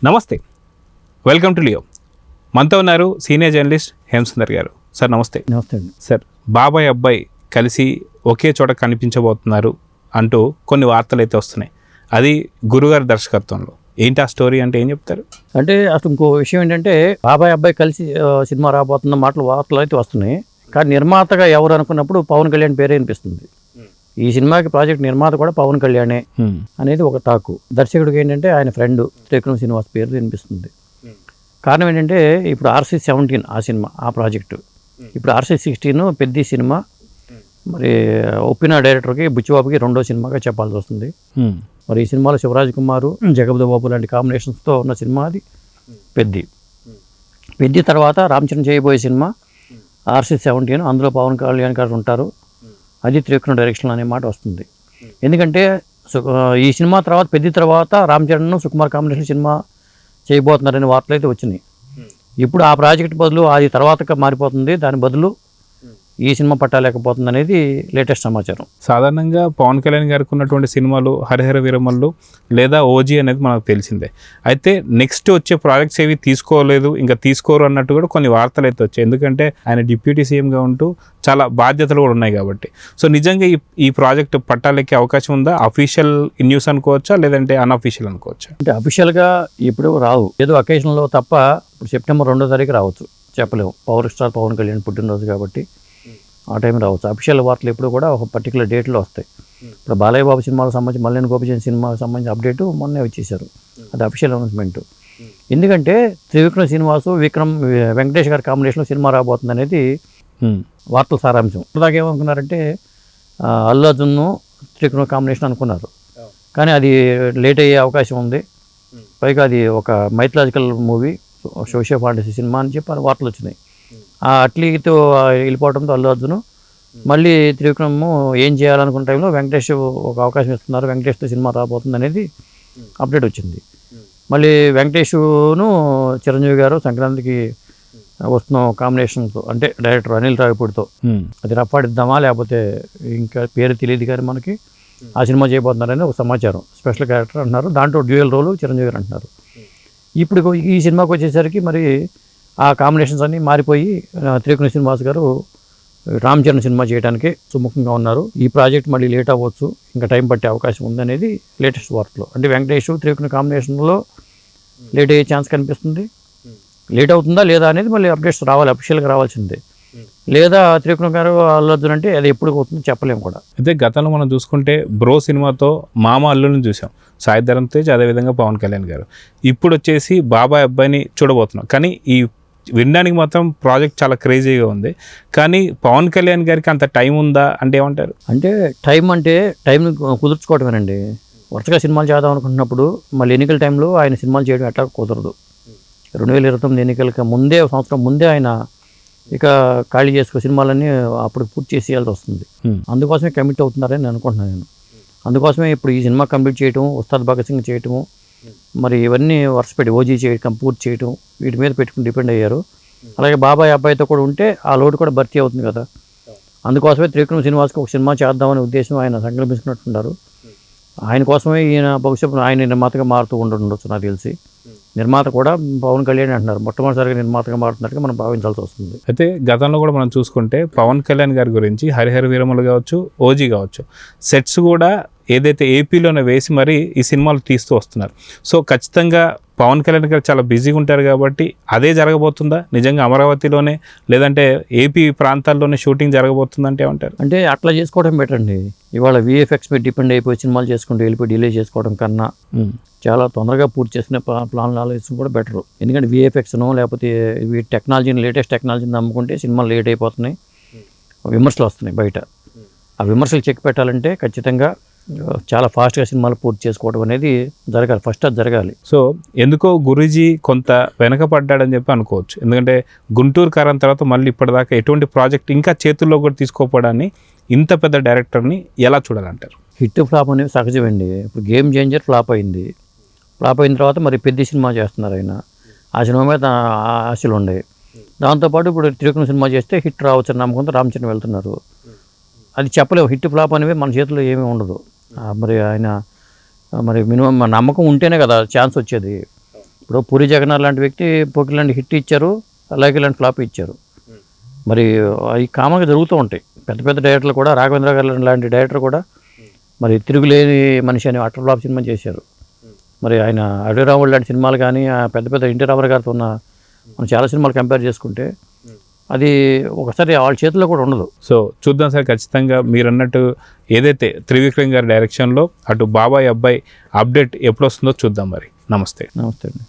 నమస్తే, welcome to Leo. మనతో ఉన్నారు సీనియర్ జర్నలిస్ట్ హేమసుందర్ గారు. సార్ నమస్తే. నమస్తే అండి. సార్, బాబాయ్ అబ్బాయి కలిసి ఒకే చోట కనిపించబోతున్నారు అంటూ కొన్ని వార్తలు అయితే వస్తున్నాయి. అది గురుగారి దర్శకత్వంలో. ఏంటి ఆ స్టోరీ అంటే ఏం చెప్తారు? అంటే అసలు ఇంకో విషయం ఏంటంటే బాబాయ్ అబ్బాయి కలిసి సినిమా రాబోతున్న వార్తలు అయితే వస్తున్నాయి. కానీ నిర్మాతగా ఎవరు అనుకున్నప్పుడు పవన్ కళ్యాణ్ పేరే అనిపిస్తుంది. ఈ సినిమాకి ప్రాజెక్ట్ నిర్మాత కూడా పవన్ కళ్యాణే అనేది ఒక టాకు. దర్శకుడికి ఏంటంటే ఆయన ఫ్రెండ్ త్రివిక్రమ్ శ్రీనివాస్ పేరు వినిపిస్తుంది. కారణం ఏంటంటే ఇప్పుడు RC-17 ఆ సినిమా, ఆ ప్రాజెక్టు. ఇప్పుడు RC-16 పెద్ద సినిమా. మరి ఒప్పిన డైరెక్టర్కి బుచ్చిబాబుకి రెండో సినిమాగా చెప్పాల్సి వస్తుంది. మరి ఈ సినిమాలో శివరాజ్ కుమారు, జగపతి బాబు లాంటి కాంబినేషన్స్తో ఉన్న సినిమా అది పెద్ద తర్వాత రామ్ చరణ్ చేయబోయే సినిమా RC-17. అందులో పవన్ కళ్యాణ్ గారు ఉంటారు. అది త్రివిక్రమ్ డైరెక్షన్ అనే మాట వస్తుంది. ఎందుకంటే ఈ సినిమా తర్వాత పెద్ద తర్వాత రామ్ చరణ్ సుకుమార్ కాంబినేషన్ సినిమా చేయబోతున్నారనే వార్తలు అయితే వచ్చినాయి. ఇప్పుడు ఆ ప్రాజెక్ట్ బదులు అది తర్వాత మారిపోతుంది. దాని బదులు ఈ సినిమా పట్టాలేకపోతుంది అనేది లేటెస్ట్ సమాచారం. సాధారణంగా పవన్ కళ్యాణ్ గారికి ఉన్నటువంటి సినిమాలు హరిహర వీరమల్లు లేదా ఓజీ అనేది మనకు తెలిసిందే. అయితే నెక్స్ట్ వచ్చే ప్రాజెక్ట్స్ ఏవి తీసుకోలేదు, ఇంకా తీసుకోరు అన్నట్టు కూడా కొన్ని వార్తలు అయితే వచ్చాయి. ఎందుకంటే ఆయన డిప్యూటీ సీఎంగా ఉంటూ చాలా బాధ్యతలు కూడా ఉన్నాయి కాబట్టి. సో నిజంగా ఈ ప్రాజెక్ట్ పట్టాలెక్కే అవకాశం ఉందా? అఫీషియల్ న్యూస్ అనుకోవచ్చా, లేదంటే అన్అఫీషియల్ అనుకోవచ్చా? అంటే అఫీషియల్గా ఇప్పుడు రావు, ఏదో అకేషన్లో తప్ప. ఇప్పుడు సెప్టెంబర్ 2వ తారీఖు రావచ్చు, చెప్పలేము. పవర్ స్టార్ పవన్ కళ్యాణ్ పుట్టినరోజు కాబట్టి ఆ టైం రావచ్చు. అఫీషియల్ వార్తలు ఎప్పుడు కూడా ఒక పర్టికులర్ డేట్లో వస్తాయి. ఇప్పుడు బాలయ్య బాబు సినిమాలకు సంబంధించి, మల్లేని గోపిచంద్ సినిమాకి సంబంధించి అప్డేట్ మొన్నే వచ్చేసారు. అది అఫీషియల్ అనౌన్స్మెంట్. ఎందుకంటే త్రివిక్రమ్ శ్రీనివాసు, వెంకటేష్ గారి కాంబినేషన్లో సినిమా రాబోతుంది అనేది వార్తల సారాంశం. ఇప్పటిదాకా ఏమనుకున్నారంటే అల్లు అర్జున్ త్రివిక్రమ్ కాంబినేషన్ అనుకున్నారు. కానీ అది లేట్ అయ్యే అవకాశం ఉంది. పైగా అది ఒక mythological movie, socio fantasy cinema అని చెప్పి వార్తలు వచ్చినాయి. ఆ అట్లీతో వెళ్ళిపోవడంతో అల్లు అర్జున్ మళ్ళీ త్రివిక్రమ్ ఏం చేయాలనుకున్న టైంలో వెంకటేష్ ఒక అవకాశం ఇస్తున్నారు, వెంకటేష్తో సినిమా రాబోతుంది అనేది అప్డేట్ వచ్చింది. మళ్ళీ వెంకటేష్ను చిరంజీవి గారు సంక్రాంతికి వస్తున్న కాంబినేషన్తో, అంటే డైరెక్టర్ అనిల్ రావిపూడితో, అది రఫాడిద్దామా లేకపోతే ఇంకా పేరు తెలియదు కానీ మనకి ఆ సినిమా చేయబోతున్నారని ఒక సమాచారం. స్పెషల్ క్యారెక్టర్ అంటున్నారు, దాంట్లో డ్యూయల్ రోలు చిరంజీవి గారు అంటున్నారు. ఇప్పుడు ఈ సినిమాకి వచ్చేసరికి మరి ఆ కాంబినేషన్స్ అన్నీ మారిపోయి త్రివిక్రమ్ శ్రీనివాస్ గారు రామ్ చరణ్ సినిమా చేయడానికి సుముఖంగా ఉన్నారు. ఈ ప్రాజెక్ట్ మళ్ళీ లేట్ అవ్వచ్చు, ఇంకా టైం పట్టే అవకాశం ఉందనేది లేటెస్ట్ వార్తలు. అంటే వెంకటేష్ త్రివిక్రమ్ కాంబినేషన్లో లేట్ అయ్యే ఛాన్స్ కనిపిస్తుంది. లేట్ అవుతుందా లేదా అనేది మళ్ళీ అప్డేట్స్ రావాలి, అఫీషియల్గా రావాల్సిందే. లేదా త్రివిక్రమ్ గారు అల్లు అర్జున్ అంటే అది ఎప్పుడు అవుతుందో చెప్పలేము కూడా. అయితే గతంలో మనం చూసుకుంటే బ్రో సినిమాతో మామ అల్లుని చూసాం, సాయి ధరమ్ తేజ్, అదేవిధంగా పవన్ కళ్యాణ్ గారు. ఇప్పుడు వచ్చేసి బాబాయ్ అబ్బాయిని చూడబోతున్నాం. కానీ ఈ వినడానికి మాత్రం ప్రాజెక్ట్ చాలా క్రేజీగా ఉంది. కానీ పవన్ కళ్యాణ్ గారికి అంత టైం ఉందా అంటే ఏమంటారు? అంటే టైంని కుదుర్చుకోవటమేనండి. వరుసగా సినిమాలు చేద్దాం అనుకుంటున్నప్పుడు మళ్ళీ ఎన్నికల టైంలో ఆయన సినిమాలు చేయడం ఎట్లా కుదరదు. 2029 ఎన్నికలకి ముందే, సంవత్సరం ముందే ఆయన ఇక ఖాళీ చేసుకో సినిమాలన్నీ అప్పుడు పూర్తి చేసేయాల్సి వస్తుంది. అందుకోసమే కమిట్ అవుతున్నారని నేను అనుకుంటున్నాను. నేను అందుకోసమే ఇప్పుడు ఈ సినిమా కంప్లీట్ చేయటం, ఉస్తాద్ భగత్ సింగ్ చేయటము, మరి ఇవన్నీ వరుసపెట్టి ఓజీ చేయటం, పూర్తి చేయటం, వీటి మీద పెట్టుకుని డిపెండ్ అయ్యారు. అలాగే బాబాయ్ అబ్బాయితో కూడా ఉంటే ఆ లోటు కూడా భర్తీ అవుతుంది కదా. అందుకోసమే త్రివిక్రమ్ శ్రీనివాస్కి ఒక సినిమా చేద్దామనే ఉద్దేశం ఆయన సంకల్పించుకున్నట్టున్నారు. ఆయన కోసమే ఈయన భవిష్యత్తు ఆయన నిర్మాతగా మారుతూ ఉండొచ్చు నాకు తెలిసి. నిర్మాత కూడా పవన్ కళ్యాణ్ అంటున్నారు, మొట్టమొదటిసారిగా నిర్మాతగా మారుతున్నట్టుగా మనం భావించాల్సి వస్తుంది. అయితే గతంలో కూడా మనం చూసుకుంటే పవన్ కళ్యాణ్ గారి గురించి హరిహర వీరమలు కావచ్చు, ఓజీ కావచ్చు, సెట్స్ కూడా ఏదైతే ఏపీలోనే వేసి మరి ఈ సినిమాలు తీస్తూ వస్తున్నారు. సో ఖచ్చితంగా పవన్ కళ్యాణ్ గారు చాలా బిజీగా ఉంటారు కాబట్టి అదే జరగబోతుందా నిజంగా అమరావతిలోనే, లేదంటే ఏపీ ప్రాంతాల్లోనే షూటింగ్ జరగబోతుందంటే ఏమంటారు? అంటే అట్లా చేసుకోవడం బెటర్ అండి. ఇవాళ VFX మీద డిపెండ్ అయిపోయి సినిమాలు చేసుకుంటూ వెళ్ళిపోయి డిలే చేసుకోవడం కన్నా చాలా తొందరగా పూర్తి చేసుకునే ప్లాన్లు ఆలోచించడం కూడా బెటరు. ఎందుకంటే VFXను లేకపోతే టెక్నాలజీని, లేటెస్ట్ టెక్నాలజీని నమ్ముకుంటే సినిమాలు లేట్ అయిపోతున్నాయి, విమర్శలు వస్తున్నాయి బయట. ఆ విమర్శలు చెక్ పెట్టాలంటే ఖచ్చితంగా చాలా ఫాస్ట్గా సినిమాలు పూర్తి చేసుకోవడం అనేది జరగాలి. ఫస్ట్ అది జరగాలి. సో ఎందుకో గురూజీ కొంత వెనకపడ్డాడని చెప్పి అనుకోవచ్చు. ఎందుకంటే గుంటూరు కారం తర్వాత మళ్ళీ ఇప్పటిదాకా ఎటువంటి ప్రాజెక్ట్ ఇంకా చేతుల్లో కూడా తీసుకోకపోవడాన్ని ఇంత పెద్ద డైరెక్టర్ని ఎలా చూడాలంటారు? హిట్ ఫ్లాప్ అనేవి సహజమండి. ఇప్పుడు గేమ్ చేంజర్ ఫ్లాప్ అయింది. ఫ్లాప్ అయిన తర్వాత మరి పెద్ద సినిమా చేస్తున్నారు ఆయన. ఆ సినిమా మీద ఆశలు ఉన్నాయి. దాంతోపాటు ఇప్పుడు త్రివిక్రమ్ సినిమా చేస్తే హిట్ రావచ్చు అని నమ్మకంతో రామ్ చరణ్ వెళ్తున్నారు. అది చెప్పలేము. హిట్ ఫ్లాప్ అనేవి మన చేతిలో ఏమీ ఉండదు. మరి ఆయన మరి మినిమం నమ్మకం ఉంటేనే కదా ఛాన్స్ వచ్చేది. ఇప్పుడు పూరి జగన్నాథ్ లాంటి వ్యక్తి పోకిరి లాంటి హిట్ ఇచ్చారు, అలాగే ఇలాంటి ఫ్లాప్ ఇచ్చారు. మరి అవి కామన్గా జరుగుతూ ఉంటాయి. పెద్ద పెద్ద డైరెక్టర్లు కూడా, రాఘవేంద్ర గారు లాంటి డైరెక్టర్ కూడా మరి తిరుగులేని మనిషి అని అటర్ ఫ్లాప్ సినిమా చేశారు. మరి ఆయన అడవి రాముడు లాంటి సినిమాలు కానీ, ఆ పెద్ద పెద్ద ఎన్టీ రామారావు గారితో ఉన్న మనం చాలా సినిమాలు కంపేర్ చేసుకుంటే అది ఒకసారి వాళ్ళ చేతిలో కూడా ఉండదు. సో చూద్దాం సార్, ఖచ్చితంగా మీరు అన్నట్టు ఏదైతే త్రివిక్రమ్ గారి డైరెక్షన్లో అటు బాబాయ్ అబ్బాయి అప్డేట్ ఎప్పుడు వస్తుందో చూద్దాం. మరి నమస్తే. నమస్తే అండి.